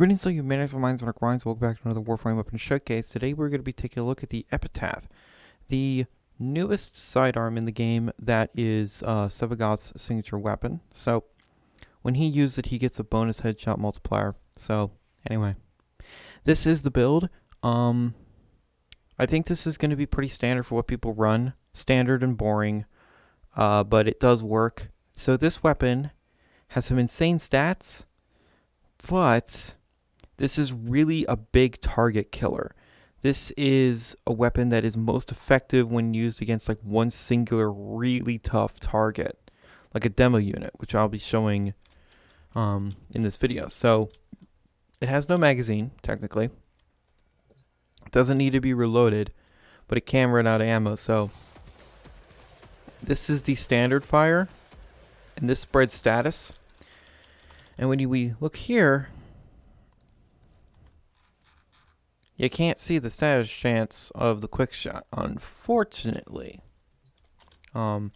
Greetings to you, manners of minds on our grinds. Welcome back to another Warframe weapon showcase. Today we're going to be taking a look at the Epitaph, the newest sidearm in the game that is Sevagoth's signature weapon. So when he uses it, he gets a bonus headshot multiplier. So anyway, this is the build. I think this is going to be pretty standard for what people run, standard and boring, but it does work. So this weapon has some insane stats, but this is really a big target killer. This is a weapon that is most effective when used against like one singular really tough target, like a demo unit, which I'll be showing in this video. So it has no magazine, technically. It doesn't need to be reloaded, but it can run out of ammo. So this is the standard fire, and this spreads status. And when we look here, you can't see the status chance of the quick shot, unfortunately. I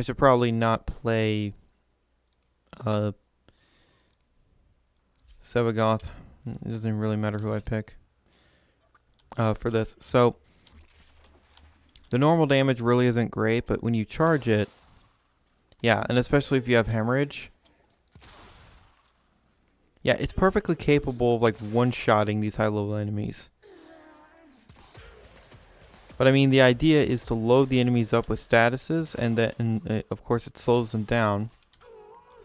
should probably not play Sevagoth. It doesn't really matter who I pick for this. So the normal damage really isn't great, but when you charge it, yeah, and especially if you have hemorrhage, yeah, it's perfectly capable of like one-shotting these high-level enemies. But I mean, the idea is to load the enemies up with statuses, and then, of course, it slows them down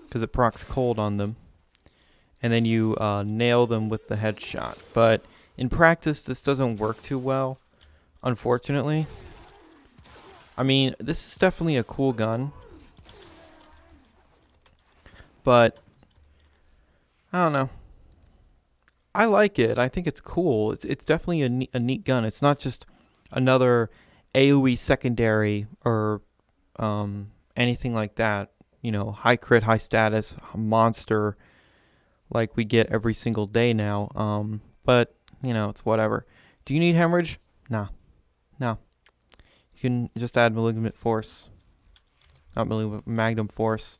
because it procs cold on them, and then you nail them with the headshot. But in practice, this doesn't work too well, unfortunately. I mean, this is definitely a cool gun, but I don't know. I like it. I think it's cool. It's definitely a neat gun. It's not just another AoE secondary or anything like that. You know, high crit, high status, monster like we get every single day now. But, you know, it's whatever. Do you need hemorrhage? No. No. You can just add malignant force. Not malignant, magnum force.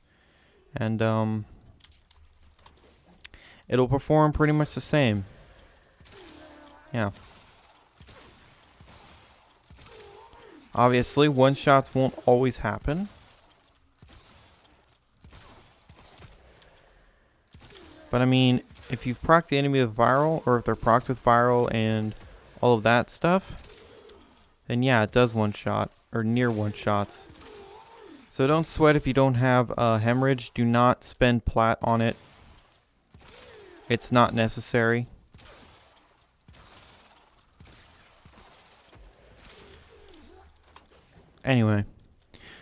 And, it'll perform pretty much the same. Yeah. Obviously, one-shots won't always happen. But I mean, if you've procced the enemy with viral, or if they're procced with viral and all of that stuff, then yeah, it does one-shot, or near one-shots. So don't sweat if you don't have hemorrhage. Do not spend plat on it. It's not necessary. Anyway,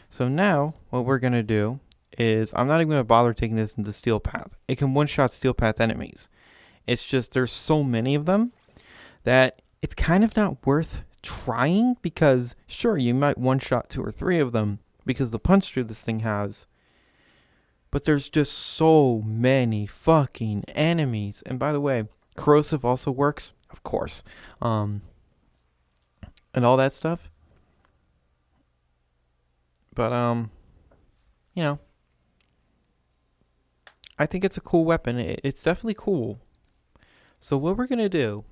so now what we're going to do is I'm not even going to bother taking this into Steel Path. It can one-shot Steel Path enemies. It's just there's so many of them that it's kind of not worth trying, because sure, you might one-shot 2 or 3 of them because the punch through this thing has, but there's just so many fucking enemies. And by the way, corrosive also works, of course, and all that stuff. But, you know, I think it's a cool weapon. It's definitely cool. So what we're going to do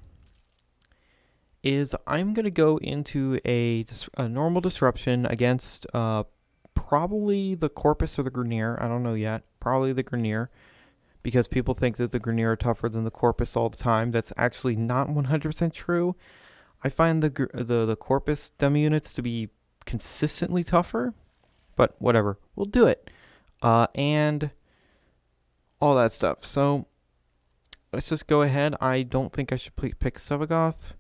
is I'm going to go into a normal disruption against probably the Corpus or the Grineer. I don't know yet. Probably the Grineer, because people think that the Grineer are tougher than the Corpus all the time. That's actually not 100% true. I find the Corpus demo units to be consistently tougher. But whatever, we'll do it. And all that stuff. So let's just go ahead. I don't think I should pick Sevagoth.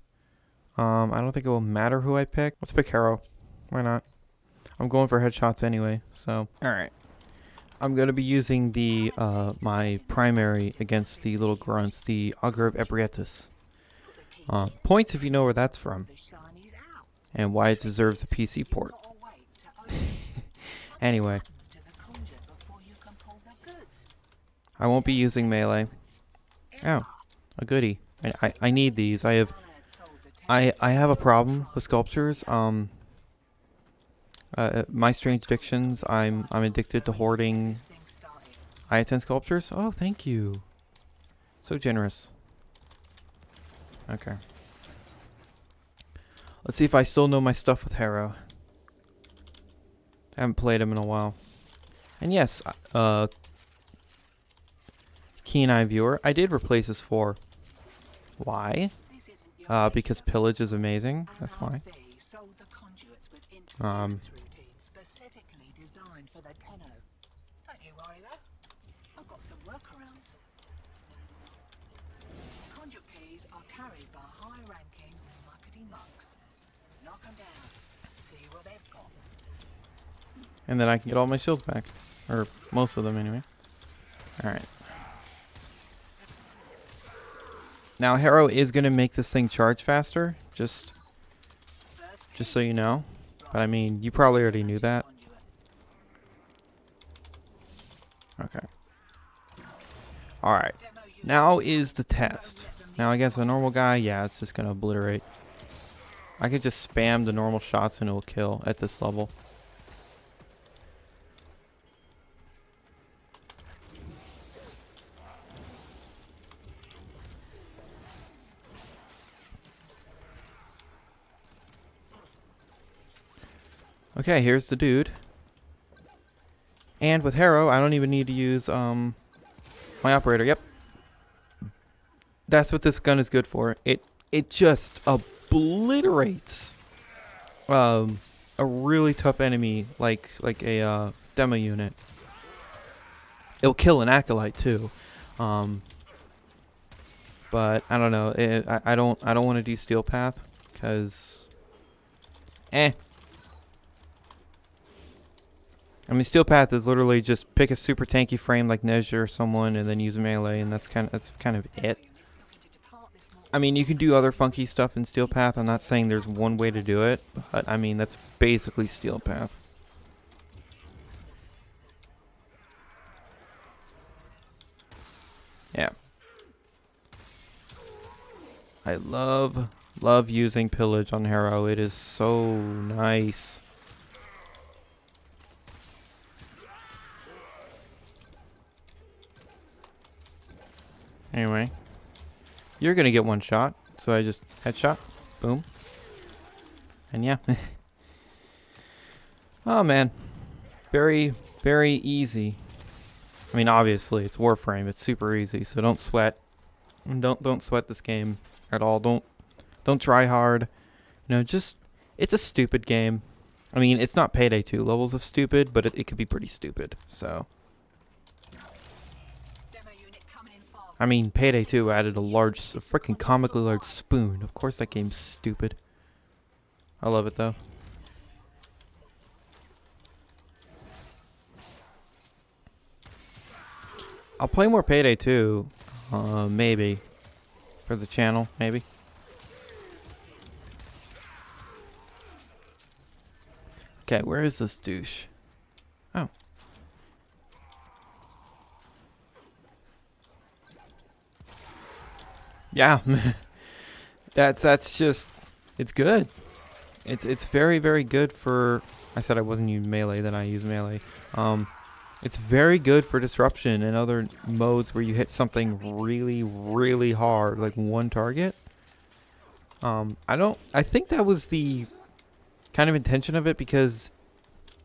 I don't think it will matter who I pick. Let's pick Harrow. Why not? I'm going for headshots anyway. So, alright. I'm going to be using the my primary against the little grunts, the Augur of Epitaph. Points if you know where that's from. And why it deserves a PC port. Anyway, I won't be using melee. Oh, a goodie. I need these. I have a problem with sculptures. My strange addictions. I'm addicted to hoarding I-10 sculptures. Oh, thank you. So generous. Okay. Let's see if I still know my stuff with Harrow. I haven't played him in a while. And yes, Keen Eye Viewer, I did replace his 4. Why? Because pillage is amazing. That's why. Conduit keys are carried by high-ranking marketing monks. Knock them down. See what they've got. And then I can get all my shields back. Or most of them, anyway. Alright. Now, Harrow is going to make this thing charge faster. Just so you know. But, I mean, you probably already knew that. Okay. Alright. Now is the test. Now, I guess a normal guy, yeah, it's just going to obliterate. I could just spam the normal shots and it will kill at this level. Okay, here's the dude. And with Harrow, I don't even need to use my operator. Yep. That's what this gun is good for. It just obliterates a really tough enemy like a demo unit. It'll kill an acolyte too. But I don't know. I don't want to do Steel Path because I mean, Steel Path is literally just pick a super tanky frame like Nezha or someone, and then use melee, and that's kind of it. I mean, you can do other funky stuff in Steel Path. I'm not saying there's one way to do it, but I mean that's basically Steel Path. Yeah. I love using pillage on Harrow. It is so nice. Anyway, you're gonna get one shot, so I just headshot, boom, and yeah. Oh man, very easy. I mean, obviously it's Warframe, it's super easy, so don't sweat. Don't sweat this game at all. Don't try hard. You know, just it's a stupid game. I mean, it's not Payday 2 levels of stupid, but it could be pretty stupid. So. I mean, Payday 2 added a freaking comically large spoon. Of course that game's stupid. I love it, though. I'll play more Payday 2, maybe. For the channel, maybe. Okay, where is this douche? Oh. Yeah, that's just, it's good. It's very good for. I said I wasn't using melee, then I use melee. It's very good for disruption and other modes where you hit something really hard, like one target. I think that was the kind of intention of it because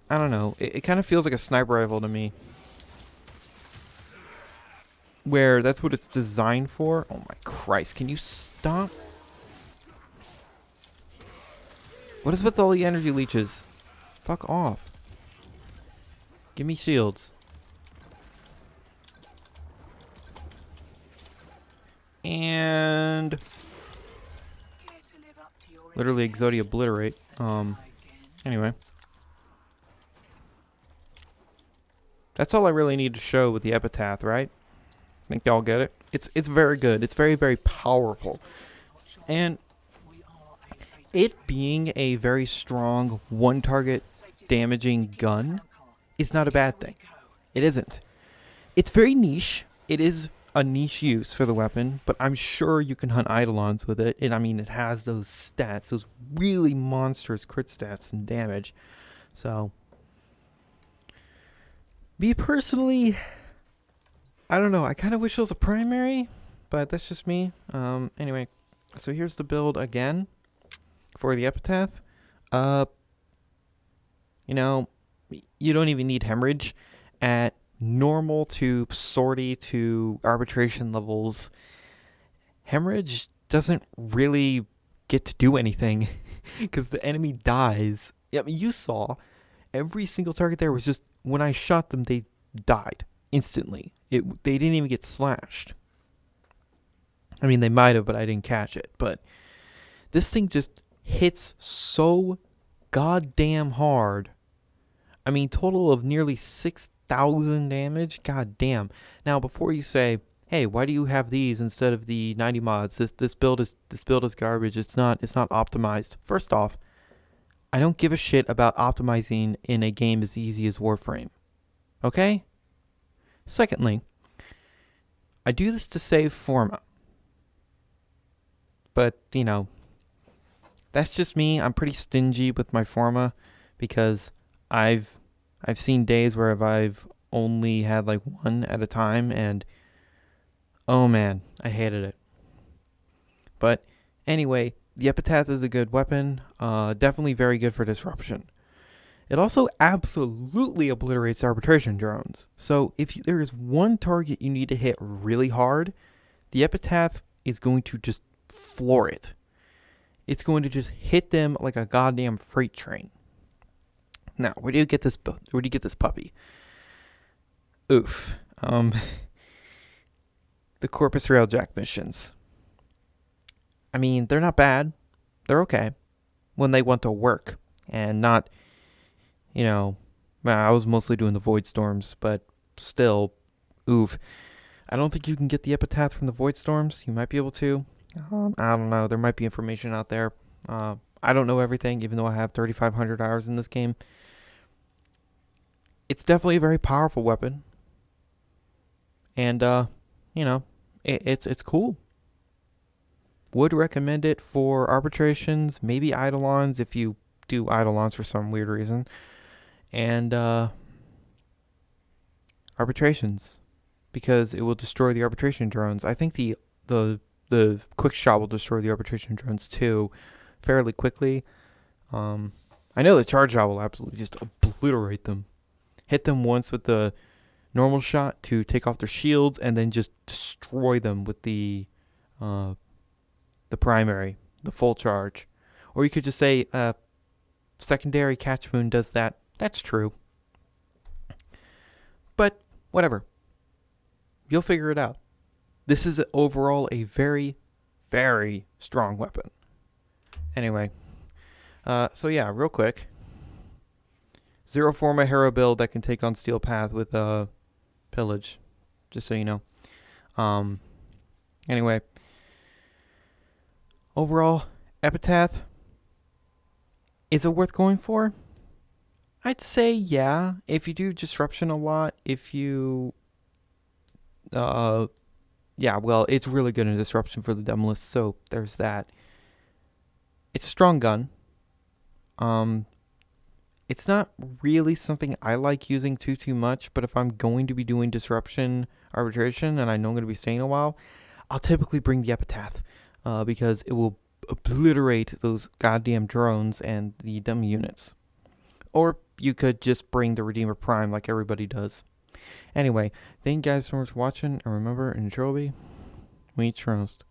I don't know. It kind of feels like a sniper rifle to me. Where that's what it's designed for. Oh my Christ, can you stop? What is with all the energy leeches? Fuck off. Give me shields. And literally Exodia obliterate. Anyway. That's all I really need to show with the Epitaph, right? I think y'all get it. It's very good. It's very powerful. And it being a very strong one target damaging gun is not a bad thing. It isn't. It's very niche. It is a niche use for the weapon, but I'm sure you can hunt Eidolons with it. And I mean, it has those stats, those really monstrous crit stats and damage. So, me personally, I don't know. I kind of wish it was a primary, but that's just me. Anyway, So here's the build again for the Epitaph. Uh, you know, you don't even need hemorrhage at normal to sortie to arbitration levels. Hemorrhage doesn't really get to do anything because the enemy dies. I mean, you saw every single target there was just when I shot them, they died instantly. They didn't even get slashed. I mean, they might have, but I didn't catch it. But this thing just hits so goddamn hard. I mean, total of nearly 6,000 damage. God damn. Now, before you say, "Hey, why do you have these instead of the 90 mods? This build is garbage. It's not optimized." First off, I don't give a shit about optimizing in a game as easy as Warframe. Okay? Secondly, I do this to save Forma. But, that's just me. I'm pretty stingy with my Forma because I've I've seen days where I've only had like one at a time, and oh man, I hated it. But anyway, the Epitaph is a good weapon. Definitely very good for disruption. It also absolutely obliterates arbitration drones. So if there is one target you need to hit really hard, the Epitaph is going to just floor it. It's going to just hit them like a goddamn freight train. Now, where do you get this? Where do you get this puppy? Oof. The Corpus Railjack missions. I mean, they're not bad. They're okay when they want to work and not, well, I was mostly doing the Void Storms, but still, oof. I don't think you can get the Epitaph from the Void Storms. You might be able to. I don't know. There might be information out there. I don't know everything, even though I have 3,500 hours in this game. It's definitely a very powerful weapon, and it's cool. Would recommend it for arbitrations, maybe eidolons if you do eidolons for some weird reason, and arbitrations because it will destroy the arbitration drones. I think the quick shot will destroy the arbitration drones too, fairly quickly. I know the charge shot will absolutely just obliterate them. Hit them once with the normal shot to take off their shields, and then just destroy them with uh, the primary, the full charge. Or you could just say secondary catch moon does that. That's true. But whatever. You'll figure it out. This is overall a very, very strong weapon. Anyway, so yeah, real quick. Zero Forma hero build that can take on Steel Path with Pillage, just so you know. Anyway, overall, Epitaph, is it worth going for? I'd say yeah. If you do disruption a lot, if you, yeah, well, it's really good in disruption for the Demolist, so there's that. It's a strong gun. Um, it's not really something I like using too much, but if I'm going to be doing disruption arbitration and I know I'm going to be staying a while, I'll typically bring the Epitaph because it will obliterate those goddamn drones and the dumb units. Or you could just bring the Redeemer Prime like everybody does. Anyway, thank you guys so much for watching, and remember, in Trilby, we trust.